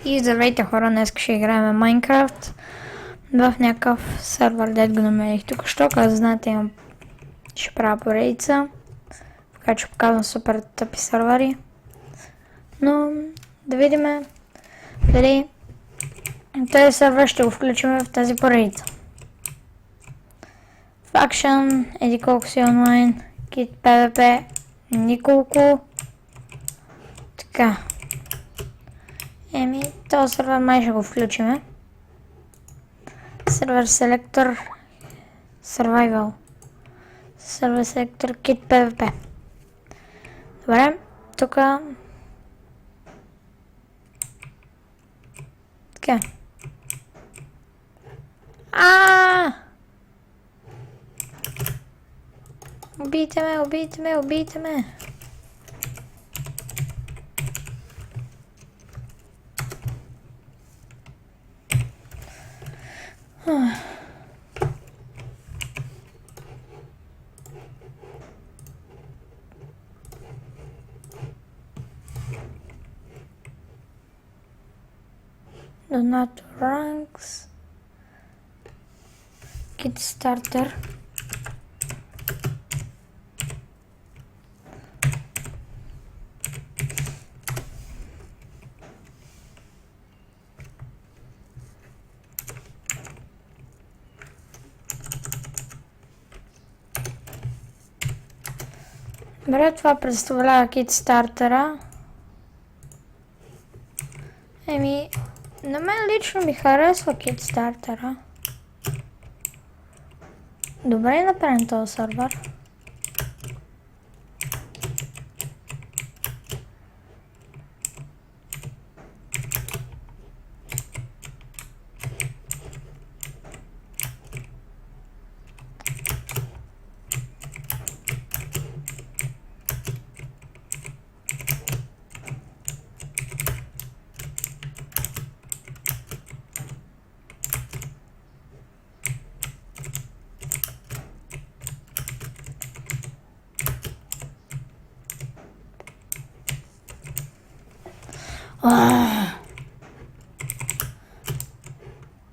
И здравейте хора, днес ще играем Майнкрафт в някакъв сервер, дед го намерих тук що, като знаете ще правя поредица, така че показвам супер тъпи сервери, но да видим дали този сервер ще го включим в тази поредица. Faction, еди колко си онлайн, Kit PvP, николко, така. Този сервер май ще го включим. Сервер селектор Survival. Сервер селектор Kit PvP. Добре, тук. Така. Убийте ме, убийте ме, убийте ме. Donato ranks. Kit starter. Добре, това представлява кит стартера. На мен лично ми харесва кит стартера. Добре е направен този сервер.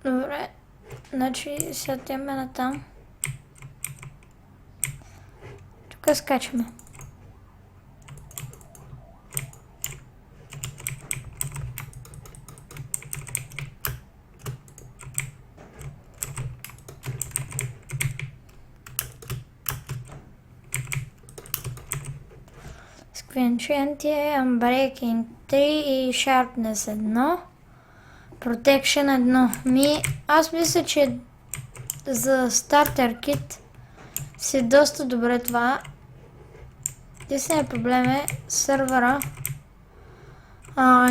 Добре, значи сега отиваме на там. Тук скачаме. Squinchant е Unbreaking 3 и Sharpness 1. Protection 1. Аз мисля, че за стартер кит си доста добре това. Единственият проблем е сервера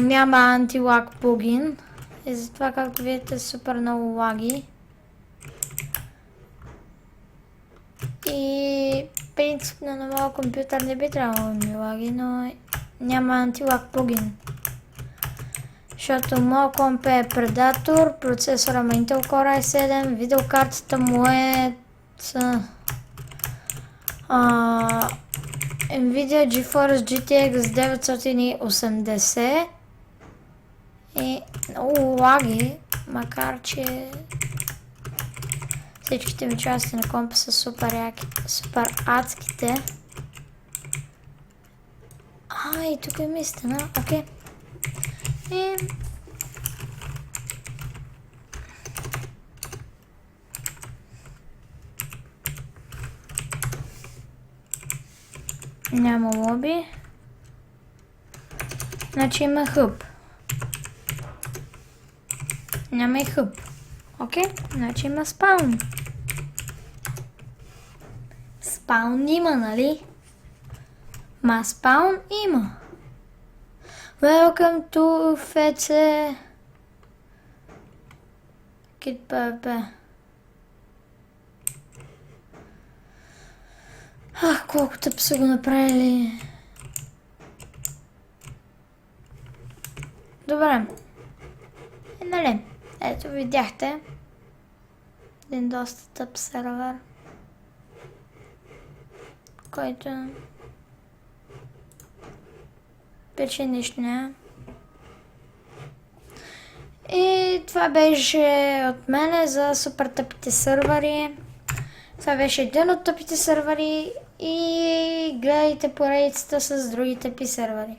няма антилаг плагин и затова, както видите, супер много лаги. И принципно на моя компютър не би трябвало да ми лаги, но няма антилаг плагин. Защото моят комп е Predator, процесора му Intel Core i7, видеокартата му е Nvidia GeForce GTX 980 и много лаги, макар че всичките ми части на компа са супер яки, супер адските. И тук е мистена, окей. Няма лоби. Значи има хъб. Няма и хъб. Окей, значи има спаун. Спаун има, нали? Спаун има. Welcome to FC Kit PvP. Колко тъп са го направили. Добре. Нали, ето видяхте. Един доста тъп сервер, който вече нищо не е. това беше от мене за супер тъпите сървъри. Това беше един от тъпите сървъри и гледайте поредицата с другите тъпи сървъри.